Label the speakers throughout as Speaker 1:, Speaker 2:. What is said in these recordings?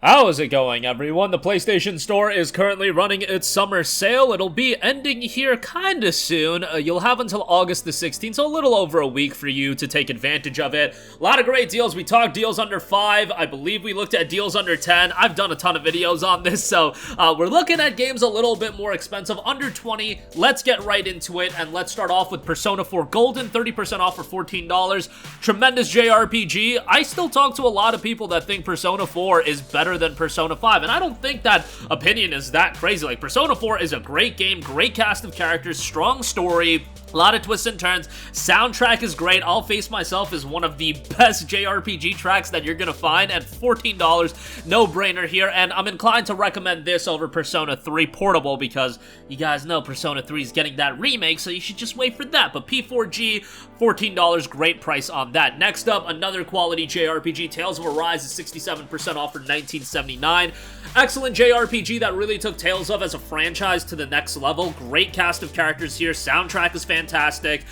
Speaker 1: How is it going, everyone? The PlayStation Store is currently running its summer sale. It'll be ending here kinda soon. You'll have until August the 16th, so a little over a week for you to take advantage of it. A lot of great deals. We talked deals under 5. I believe we looked at deals under 10. I've done a ton of videos on this, so we're looking at games a little bit more expensive, under 20. Let's get right into it, and let's start off with Persona 4 Golden, 30% off for $14. Tremendous JRPG. I still talk to a lot of people that think Persona 4 is better than Persona 5, and I don't think that opinion is that crazy. Like, Persona 4 is a great game, great cast of characters, strong story, a lot of twists and turns. Soundtrack is great. I'll Face Myself is one of the best JRPG tracks that you're gonna find at $14. No brainer here, and I'm inclined to recommend this over Persona 3 Portable because you guys know Persona 3 is getting that remake, so you should just wait for that. But P4G, $14, great price on that. Next up, another quality JRPG, Tales of Arise is 67% off for $19.79. Excellent JRPG that really took Tales of as a franchise to the next level. Great cast of characters here. Soundtrack is fantastic.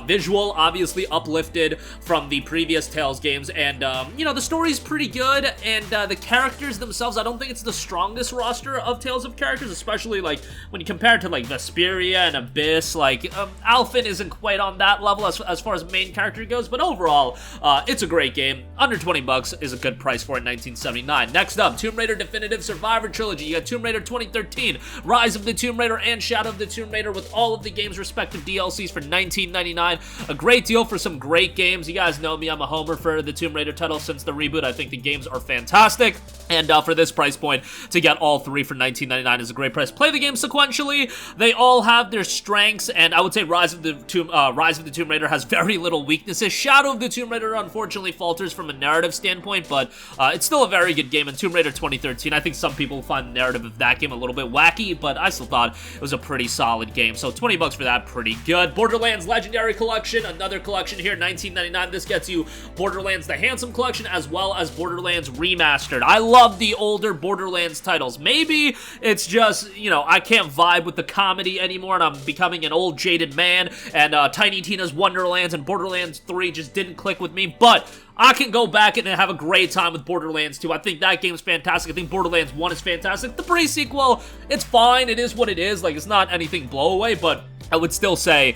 Speaker 1: Visual, obviously uplifted from the previous Tales games, and you know, the story's pretty good, and the characters themselves, I don't think it's the strongest roster of Tales of characters, especially like when you compare it to like Vesperia and Abyss. Like Alphen isn't quite on that level as far as main character goes, but overall it's a great game. Under 20 bucks is a good price for it, $19.79. Next up, Tomb Raider Definitive Survivor Trilogy. You got Tomb Raider 2013, Rise of the Tomb Raider, and Shadow of the Tomb Raider with all of the game's respective DLCs for $19.99. A great deal for some great games. You guys know me, I'm a homer for the Tomb Raider title since the reboot. I think the games are fantastic, and for this price point, to get all three for $19.99 is a great price. Play the game sequentially. They all have their strengths, and I would say Rise of the Tomb Raider has very little weaknesses. Shadow of the Tomb Raider unfortunately falters from a narrative standpoint, but it's still a very good game. And Tomb Raider 2013, I think some people find the narrative of that game a little bit wacky, but I still thought it was a pretty solid game. So 20 bucks for that, pretty good. Borderlands Legendary Collection, another collection here, $19.99. This gets you Borderlands the Handsome Collection as well as Borderlands Remastered. I love the older Borderlands titles. Maybe it's just, you know, I can't vibe with the comedy anymore and I'm becoming an old jaded man, and Tiny Tina's Wonderlands and Borderlands 3 just didn't click with me, but I can go back and have a great time with Borderlands 2. I think that game's fantastic. I think Borderlands 1 is fantastic. The pre-sequel, it's fine. It is what it is. Like, it's not anything blow-away, but I would still say,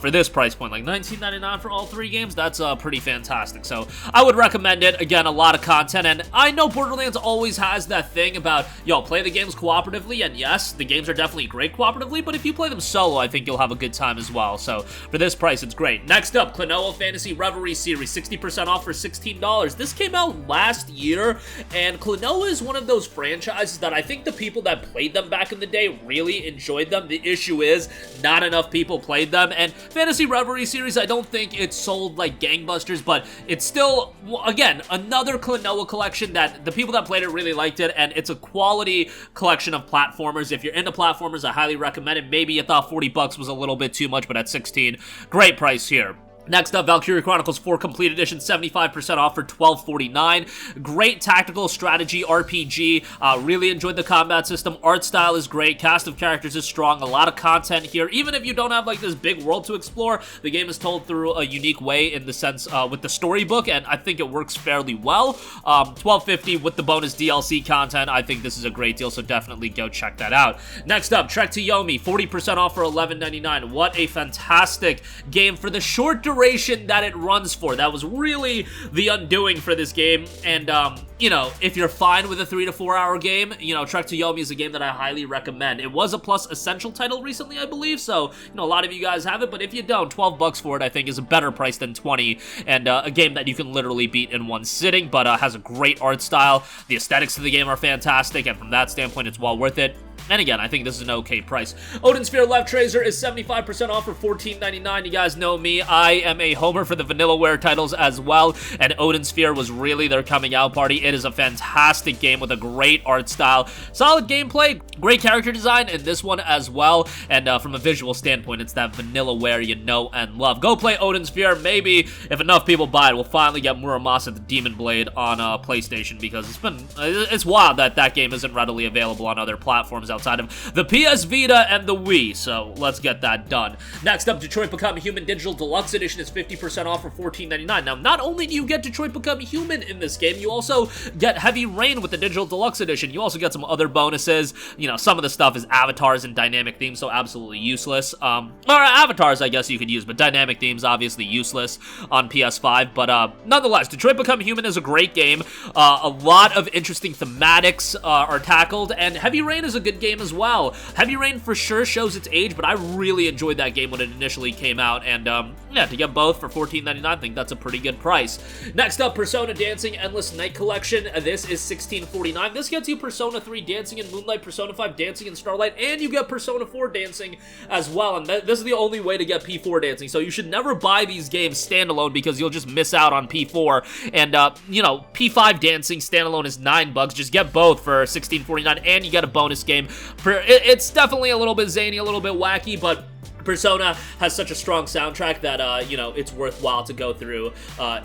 Speaker 1: for this price point, like $19.99 for all three games, that's pretty fantastic. So I would recommend it. Again, a lot of content, and I know Borderlands always has that thing about, yo, play the games cooperatively, and yes, the games are definitely great cooperatively, but if you play them solo, I think you'll have a good time as well. So for this price, it's great. Next up, KLONOA Phantasy Reverie series, 60% off for $16. This came out last year, and KLONOA is one of those franchises that I think the people that played them back in the day really enjoyed them. The issue is, not enough people played them, and Phantasy Reverie series, I don't think it sold like gangbusters, but it's still, again, another KLONOA collection that the people that played it really liked it, and it's a quality collection of platformers. If you're into platformers, I highly recommend it. Maybe you thought 40 bucks was a little bit too much, but at 16, great price here. Next up, Valkyria Chronicles 4 Complete Edition, 75% off for $12.49. Great tactical strategy RPG. Really enjoyed the combat system. Art style is great. Cast of characters is strong. A lot of content here. Even if you don't have like this big world to explore, the game is told through a unique way in the sense with the storybook, and I think it works fairly well. $12.50 with the bonus DLC content. I think this is a great deal, so definitely go check that out. Next up, Trek to Yomi, 40% off for $11.99. What a fantastic game for the short duration that it runs for. That was really the undoing for this game, and you know, if you're fine with a 3 to 4 hour game, you know, Trek to Yomi is a game that I highly recommend. It was a Plus Essential title recently, I believe, so, you know, a lot of you guys have it, but if you don't, 12 bucks for it, I think, is a better price than 20, and a game that you can literally beat in one sitting, but has a great art style. The aesthetics of the game are fantastic, and from that standpoint, it's well worth it. And again, I think this is an okay price. Odin Sphere Leifthrasir is 75% off for $14.99. You guys know me. I am a homer for the Vanillaware titles as well, and Odin Sphere was really their coming out party. It is a fantastic game with a great art style, solid gameplay, great character design in this one as well, and from a visual standpoint, it's that Vanillaware you know and love. Go play Odin Sphere. Maybe if enough people buy it, we'll finally get Muramasa the Demon Blade on PlayStation, because it's wild that that game isn't readily available on other platforms outside of the PS Vita and the Wii, so let's get that done. Next up, Detroit Become Human Digital Deluxe Edition is 50% off for $14.99. Now, not only do you get Detroit Become Human in this game, you also get Heavy Rain with the Digital Deluxe Edition. You also get some other bonuses. You know, some of the stuff is avatars and dynamic themes, so absolutely useless. Or avatars, I guess you could use, but dynamic themes, obviously useless on PS5. But nonetheless, Detroit Become Human is a great game. A lot of interesting thematics are tackled, and Heavy Rain is a good game as well. Heavy Rain for sure shows its age, but I really enjoyed that game when it initially came out, and yeah, to get both for $14.99, I think that's a pretty good price. Next up, Persona Dancing Endless Night Collection. This is $16.49. This gets you Persona 3 Dancing in Moonlight, Persona 5 Dancing in Starlight, and you get Persona 4 Dancing as well, and this is the only way to get P4 Dancing, so you should never buy these games standalone because you'll just miss out on P4, and you know, P5 Dancing standalone is $9. Just get both for $16.49, and you get a bonus game. It's definitely a little bit zany, a little bit wacky, but Persona has such a strong soundtrack that, you know, it's worthwhile to go through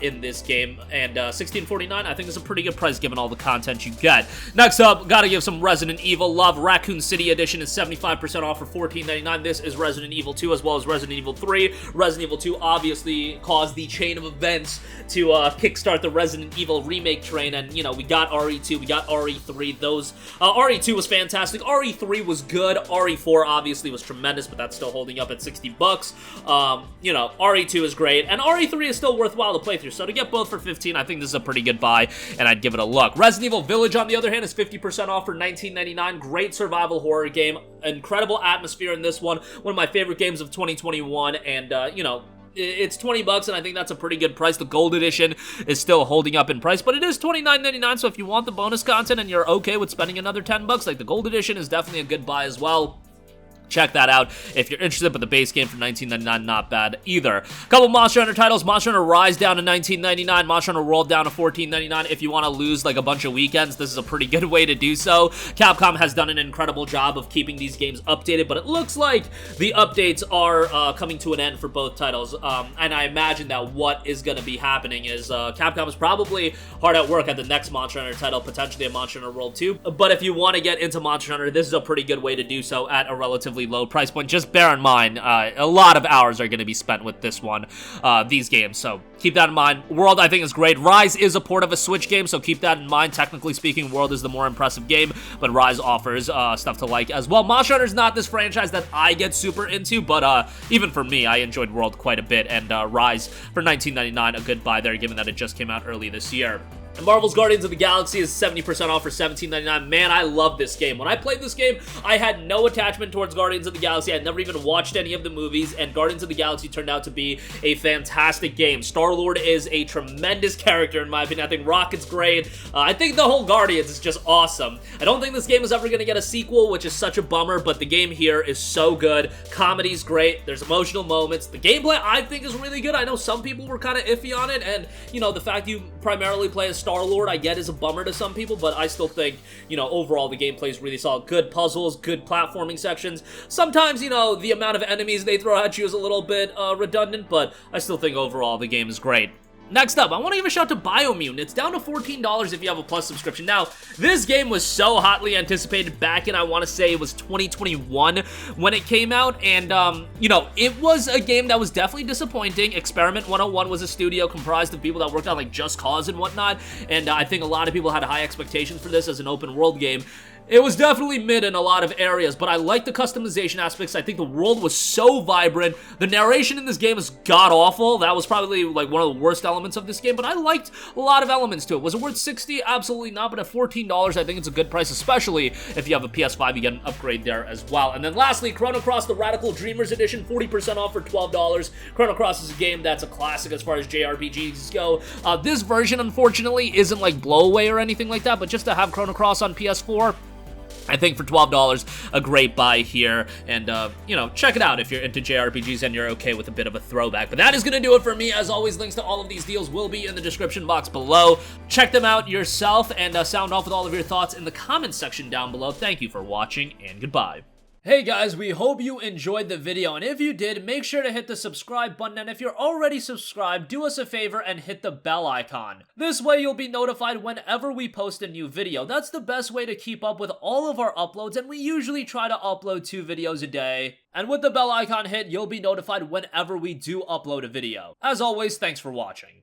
Speaker 1: in this game, and $16.49 I think is a pretty good price given all the content you get. Next up, gotta give some Resident Evil love. Raccoon City Edition is 75% off for $14.99. This is Resident Evil 2 as well as Resident Evil 3. Resident Evil 2 obviously caused the chain of events to kickstart the Resident Evil remake train, and, you know, we got RE2, we got RE3. Those, RE2 was fantastic, RE3 was good, RE4 obviously was tremendous, but that's still holding up at $60. You know, RE2 is great, and RE3 is still worthwhile to play through, so to get both for $15, I think this is a pretty good buy, and I'd give it a look. Resident Evil Village, on the other hand, is 50% off for $19.99. Great survival horror game, incredible atmosphere in this one of my favorite games of 2021, and, you know, it's $20, and I think that's a pretty good price. The Gold Edition is still holding up in price, but it is $29.99, so if you want the bonus content and you're okay with spending another $10, like, the Gold Edition is definitely a good buy as well. Check that out if you're interested, but the base game for $19.99, not bad either. A couple Monster Hunter titles. Monster Hunter Rise down to $19.99. Monster Hunter World down to $14.99. If you want to lose like a bunch of weekends, this is a pretty good way to do so. Capcom has done an incredible job of keeping these games updated, but it looks like the updates are coming to an end for both titles. And I imagine that what is going to be happening is Capcom is probably hard at work at the next Monster Hunter title, potentially a Monster Hunter World 2. But if you want to get into Monster Hunter, this is a pretty good way to do so at a relatively low price point. Just bear in mind, a lot of hours are going to be spent with this one, these games, so keep that in mind. World, I think, is great. Rise is a port of a Switch game, so keep that in mind. Technically speaking, World is the more impressive game, but Rise offers stuff to like as well. Monster Hunter is not this franchise that I get super into, but even for me, I enjoyed World quite a bit, and Rise for $19.99, a good buy there, given that it just came out early this year. And Marvel's Guardians of the Galaxy is 70% off for $17.99. Man, I love this game. When I played this game, I had no attachment towards Guardians of the Galaxy. I'd never even watched any of the movies, and Guardians of the Galaxy turned out to be a fantastic game. Star-Lord is a tremendous character, in my opinion. I think Rocket's great. I think the whole Guardians is just awesome. I don't think this game is ever going to get a sequel, which is such a bummer, but the game here is so good. Comedy's great. There's emotional moments. The gameplay, I think, is really good. I know some people were kind of iffy on it, and, you know, the fact you primarily play as Star-Lord, I get, is a bummer to some people, but I still think, you know, overall the gameplay is really solid. Good puzzles, good platforming sections. Sometimes, you know, the amount of enemies they throw at you is a little bit redundant, but I still think overall the game is great. Next up, I want to give a shout to Biomutant. It's down to $14 if you have a Plus subscription. Now, this game was so hotly anticipated back in, I want to say it was 2021 when it came out, and, you know, it was a game that was definitely disappointing. Experiment 101 was a studio comprised of people that worked on, like, Just Cause and whatnot, and I think a lot of people had high expectations for this as an open world game. It was definitely mid in a lot of areas, but I like the customization aspects. I think the world was so vibrant. The narration in this game is god-awful. That was probably like one of the worst elements of this game, but I liked a lot of elements to it. Was it worth $60? Absolutely not, but at $14, I think it's a good price, especially if you have a PS5, you get an upgrade there as well. And then lastly, Chrono Cross, the Radical Dreamers Edition, 40% off for $12. Chrono Cross is a game that's a classic as far as JRPGs go. This version, unfortunately, isn't like Blowaway or anything like that, but just to have Chrono Cross on PS4, I think for $12, a great buy here, and, you know, check it out if you're into JRPGs and you're okay with a bit of a throwback. But that is going to do it for me. As always, links to all of these deals will be in the description box below. Check them out yourself, and sound off with all of your thoughts in the comments section down below. Thank you for watching, and goodbye. Hey guys, we hope you enjoyed the video, and if you did, make sure to hit the subscribe button, and if you're already subscribed, do us a favor and hit the bell icon. This way you'll be notified whenever we post a new video. That's the best way to keep up with all of our uploads, and we usually try to upload 2 videos a day. And with the bell icon hit, you'll be notified whenever we do upload a video. As always, thanks for watching.